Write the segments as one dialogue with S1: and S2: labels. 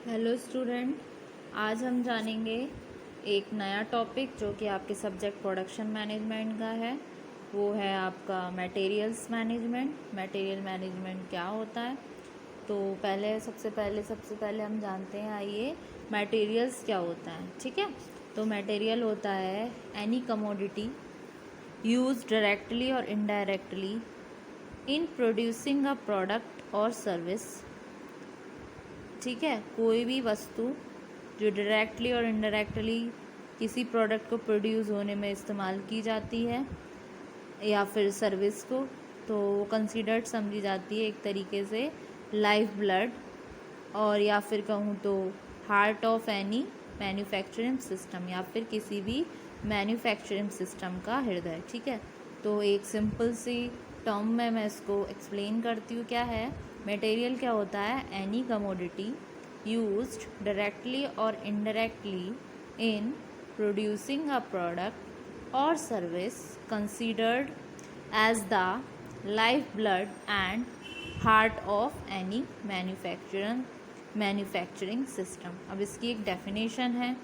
S1: Hello student, आज हम जानेंगे एक नया टॉपिक जो कि आपके सब्जेक्ट प्रोडक्शन मैनेजमेंट का है। वो है आपका मटेरियल्स मैनेजमेंट। मटेरियल मैनेजमेंट क्या होता है? तो सबसे पहले हम जानते हैं। आइए, मटेरियल्स क्या होता है। ठीक है, तो मटेरियल होता है एनी कमोडिटी यूज डायरेक्टली और indirectly in producing a product और सर्विस। ठीक है, कोई भी वस्तु जो डायरेक्टली और इनडायरेक्टली किसी प्रोडक्ट को प्रोड्यूस होने में इस्तेमाल की जाती है या फिर सर्विस को, तो वो कंसीडर्ड समझी जाती है एक तरीके से लाइफ ब्लड, और या फिर कहूँ तो heart of any manufacturing system, या फिर किसी भी मैन्युफैक्चरिंग सिस्टम का हृदय। ठीक है, तो एक सिंपल सी टर्म में मैं इसको एक्सप्लेन करती हूँ। क्या है मटेरियल? क्या होता है? एनी कमोडिटी यूज्ड डायरेक्टली और indirectly in producing a product और service considered as the life blood and heart of any manufacturing system. अब इसकी एक डेफिनेशन है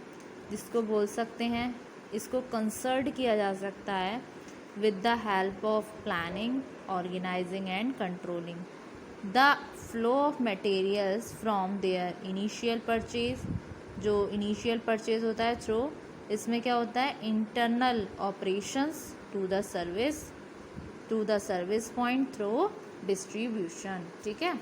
S1: जिसको बोल सकते हैं, इसको कंसर्ड किया जा सकता है with the help of planning, organizing and controlling the flow of materials from their initial purchase। जो initial purchase होता है थ्रू, इसमें क्या होता है? internal operations to the service point through distribution। ठीक है,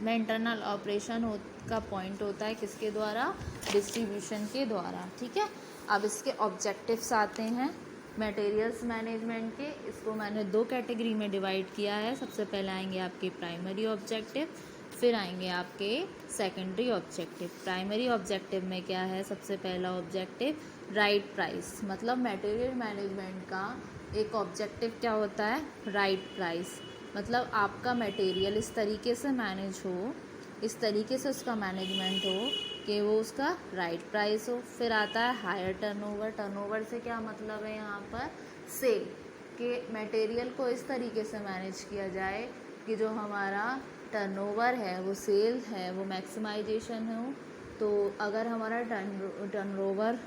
S1: में इंटरनल ऑपरेशन का पॉइंट होता है किसके द्वारा? डिस्ट्रीब्यूशन के द्वारा। ठीक है, अब इसके ऑब्जेक्टिव्स आते हैं मटेरियल्स मैनेजमेंट के। इसको मैंने दो कैटेगरी में डिवाइड किया है। सबसे पहले आएंगे आपके प्राइमरी ऑब्जेक्टिव, फिर आएंगे आपके सेकेंडरी ऑब्जेक्टिव। प्राइमरी ऑब्जेक्टिव में क्या है? सबसे पहला ऑब्जेक्टिव राइट प्राइस, मतलब मटेरियल मैनेजमेंट का एक ऑब्जेक्टिव क्या होता है? राइट प्राइस, मतलब आपका मटेरियल इस तरीके से मैनेज हो, इस तरीके से उसका मैनेजमेंट हो कि वो उसका राइट प्राइस हो। फिर आता है हायर टर्नओवर। टर्नओवर से क्या मतलब है? यहाँ पर सेल के मटेरियल को इस तरीके से मैनेज किया जाए कि जो हमारा टर्नओवर है, वो सेल है, वो मैक्सिमाइजेशन हो। तो अगर हमारा टर्नओवर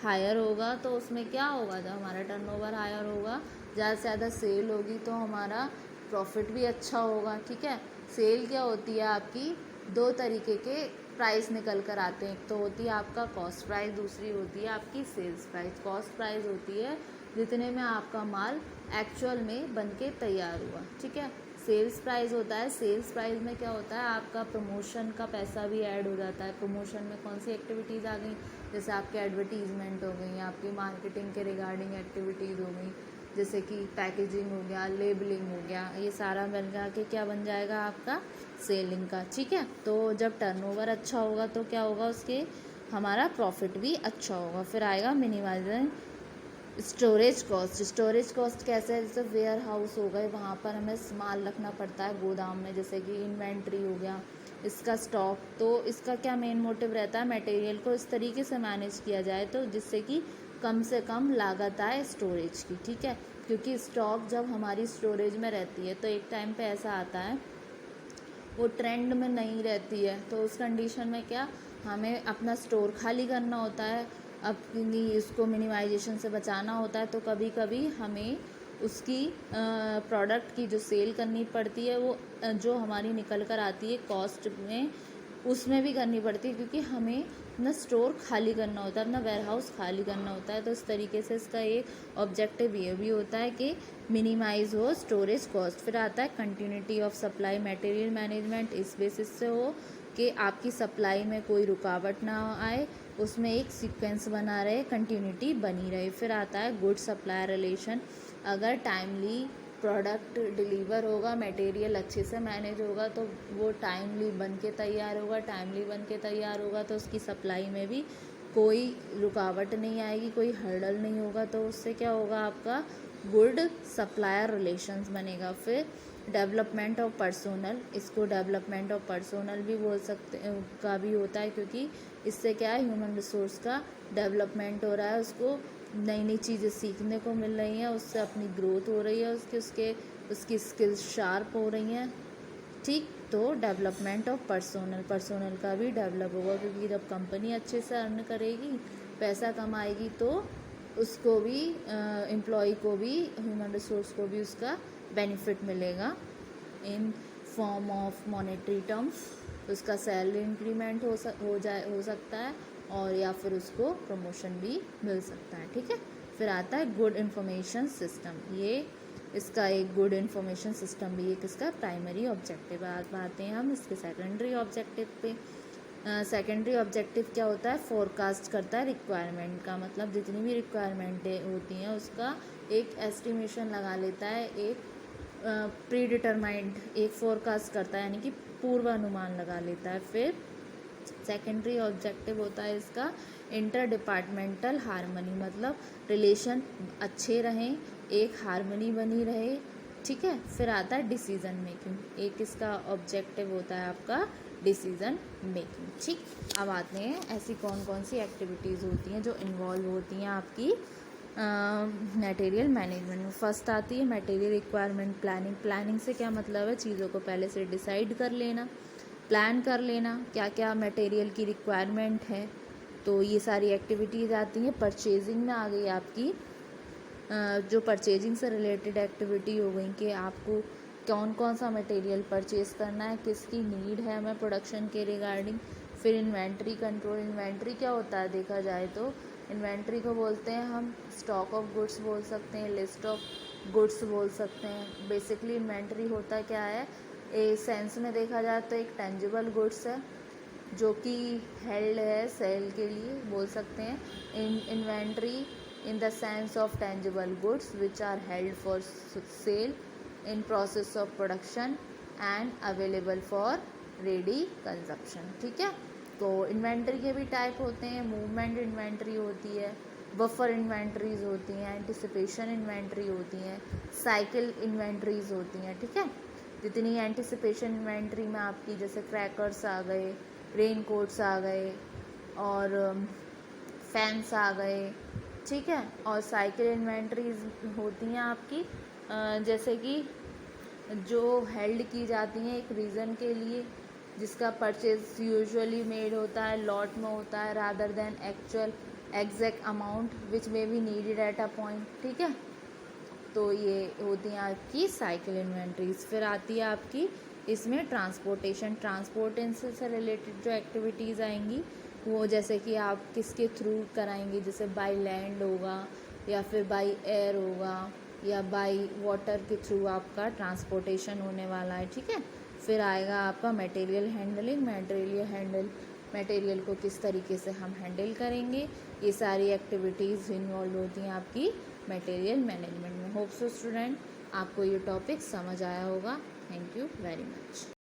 S1: हायर होगा तो उसमें क्या होगा? जब हमारा टर्नओवर हायर होगा, ज़्यादा से ज़्यादा सेल होगी तो हमारा प्रॉफिट भी अच्छा होगा। ठीक है, सेल क्या होती है आपकी? दो तरीके के प्राइस निकल कर आते हैं। एक तो होती है आपका कॉस्ट प्राइस, दूसरी होती है आपकी सेल्स प्राइस। कॉस्ट प्राइस होती है जितने में आपका माल एक्चुअल में बन के तैयार हुआ। ठीक है, सेल्स प्राइस होता है, सेल्स प्राइस में क्या होता है? आपका प्रमोशन का पैसा भी ऐड हो जाता है। प्रमोशन में कौन सी एक्टिविटीज़ आ गई? जैसे आपके एडवर्टीजमेंट हो गई, आपकी मार्केटिंग के रिगार्डिंग एक्टिविटीज़ हो गई, जैसे कि पैकेजिंग हो गया, लेबलिंग हो गया, ये सारा बन के क्या बन जाएगा? आपका सेलिंग का। ठीक है, तो जब टर्नओवर अच्छा होगा तो क्या होगा? उसके हमारा प्रॉफिट भी अच्छा होगा। फिर आएगा minimizing storage cost. Storage cost कैसे है? जैसे वेयर हाउस हो गए, वहाँ पर हमें माल रखना पड़ता है गोदाम में, जैसे कि इन्वेंट्री हो गया, इसका स्टॉक। तो इसका क्या मेन मोटिव रहता है? मटेरियल को इस तरीके से मैनेज किया जाए तो जिससे कि कम से कम लागत आए स्टोरेज की। ठीक है, क्योंकि स्टॉक जब हमारी स्टोरेज में रहती है तो एक टाइम पे ऐसा आता है वो ट्रेंड में नहीं रहती है, तो उस कंडीशन में क्या हमें अपना स्टोर खाली करना होता है, अपनी इसको मिनिमाइजेशन से बचाना होता है। तो कभी कभी हमें उसकी प्रोडक्ट की जो सेल करनी पड़ती है, वो जो हमारी निकल कर आती है कॉस्ट में, उसमें भी करनी पड़ती है, क्योंकि हमें अपना स्टोर खाली करना होता है, अपना वेयरहाउस खाली करना होता है। तो इस तरीके से इसका एक ऑब्जेक्टिव ये भी होता है कि मिनिमाइज हो स्टोरेज कॉस्ट। फिर आता है continuity of supply. Material management इस बेसिस से हो कि आपकी सप्लाई में कोई रुकावट ना आए, उसमें एक सीक्वेंस बना रहे, कंटिन्यूटी बनी रहे। फिर आता है गुड सप्लायर रिलेशन। अगर टाइमली प्रोडक्ट डिलीवर होगा, मटेरियल अच्छे से मैनेज होगा, तो वो टाइमली बन के तैयार होगा। टाइमली बन के तैयार होगा तो उसकी सप्लाई में भी कोई रुकावट नहीं आएगी, कोई हर्डल नहीं होगा। तो उससे क्या होगा? आपका गुड सप्लायर रिलेशंस बनेगा। फिर डेवलपमेंट ऑफ पर्सोनल, इसको डेवलपमेंट ऑफ पर्सोनल भी बोल सकते का भी होता है, क्योंकि इससे क्या है? ह्यूमन रिसोर्स का डेवलपमेंट हो रहा है, उसको नई नई चीज़ें सीखने को मिल रही हैं, उससे अपनी ग्रोथ हो रही है, उसकी स्किल्स शार्प हो रही हैं। ठीक, तो डेवलपमेंट ऑफ पर्सोनल का भी डेवलप होगा, क्योंकि जब कंपनी अच्छे से अर्न करेगी, पैसा कमाएगी, तो उसको भी एम्प्लॉय को भी, ह्यूमन रिसोर्स को भी उसका बेनिफिट मिलेगा in form of monetary terms. उसका सैलरी इंक्रीमेंट हो सकता है, और या फिर उसको प्रमोशन भी मिल सकता है। ठीक है, फिर आता है गुड इंफॉर्मेशन सिस्टम। ये इसका एक गुड इंफॉर्मेशन सिस्टम भी एक इसका प्राइमरी ऑब्जेक्टिव है। आज आते हैं हम इसके सेकेंडरी ऑब्जेक्टिव पे। सेकेंडरी ऑब्जेक्टिव क्या होता है? फोरकास्ट करता है रिक्वायरमेंट का, मतलब जितनी भी रिक्वायरमेंट होती हैं उसका एक एस्टिमेशन लगा लेता है, एक प्री डिटरमाइंड एक फोरकास्ट करता है, यानी कि पूर्वानुमान लगा लेता है। फिर सेकेंडरी ऑब्जेक्टिव होता है इसका इंटर डिपार्टमेंटल हार्मनी, मतलब रिलेशन अच्छे रहें, एक हार्मनी बनी रहे। ठीक है, फिर आता है डिसीजन मेकिंग, एक इसका ऑब्जेक्टिव होता है आपका डिसीजन मेकिंग। ठीक, अब आते हैं ऐसी कौन कौन सी एक्टिविटीज़ होती हैं जो इन्वॉल्व होती हैं आपकी मटेरियल मैनेजमेंट में। फर्स्ट आती है मटेरियल रिक्वायरमेंट प्लानिंग। प्लानिंग से क्या मतलब है? चीज़ों को पहले से डिसाइड कर लेना, प्लान कर लेना क्या क्या मटेरियल की रिक्वायरमेंट है। तो ये सारी एक्टिविटीज़ आती हैं। परचेजिंग में आ गई आपकी जो परचेजिंग से रिलेटेड एक्टिविटी हो गई कि आपको कौन कौन सा मटेरियल परचेज़ करना है, किसकी नीड है हमें प्रोडक्शन के रिगार्डिंग। फिर इन्वेंट्री कंट्रोल। इन्वेंट्री क्या होता है देखा जाए तो? इन्वेंट्री को बोलते हैं हम स्टॉक ऑफ गुड्स बोल सकते हैं, लिस्ट ऑफ गुड्स बोल सकते हैं। बेसिकली इन्वेंट्री होता क्या है, ए सेंस में देखा जाए तो एक टेंजिबल गुड्स है जो कि हेल्ड है सेल के लिए, बोल सकते हैं। Inventory in the sense of tangible goods which are held for sale in process of production and available for ready consumption। ठीक है, तो इन्वेंट्री के भी टाइप होते हैं। मूवमेंट इन्वेंट्री होती है, बफर इन्वेंट्रीज होती हैं, एंटिसिपेशन इन्वेंट्री होती हैं, साइकिल इन्वेंट्रीज होती हैं। ठीक है, जितनी एंटिसिपेशन इन्वेंट्री में आपकी जैसे क्रैकर्स आ गए, रेन कोट्स आ गए, और फैंस आ गए। ठीक है, और साइकिल इन्वेंट्रीज होती हैं आपकी जैसे कि जो हेल्ड की जाती हैं एक रीज़न के लिए, जिसका परचेज यूजुअली मेड होता है लॉट में होता है, rather than actual exact amount which may be needed at a point. ठीक है, तो ये होती हैं आपकी साइकिल इन्वेंट्रीज। फिर आती है आपकी इसमें ट्रांसपोर्टेशन से रिलेटेड जो एक्टिविटीज़ आएंगी वो जैसे कि आप किसके थ्रू कराएंगे, जैसे बाय लैंड होगा, या फिर बाय एयर होगा, या बाय वाटर के थ्रू आपका ट्रांसपोर्टेशन होने वाला है। ठीक है, फिर आएगा आपका मटेरियल हैंडलिंग। मटेरियल को किस तरीके से हम हैंडल करेंगे, ये सारी एक्टिविटीज़ इन्वॉल्व होती हैं आपकी मटेरियल मैनेजमेंट में। होप सो स्टूडेंट आपको ये टॉपिक समझ आया होगा। Thank you very much.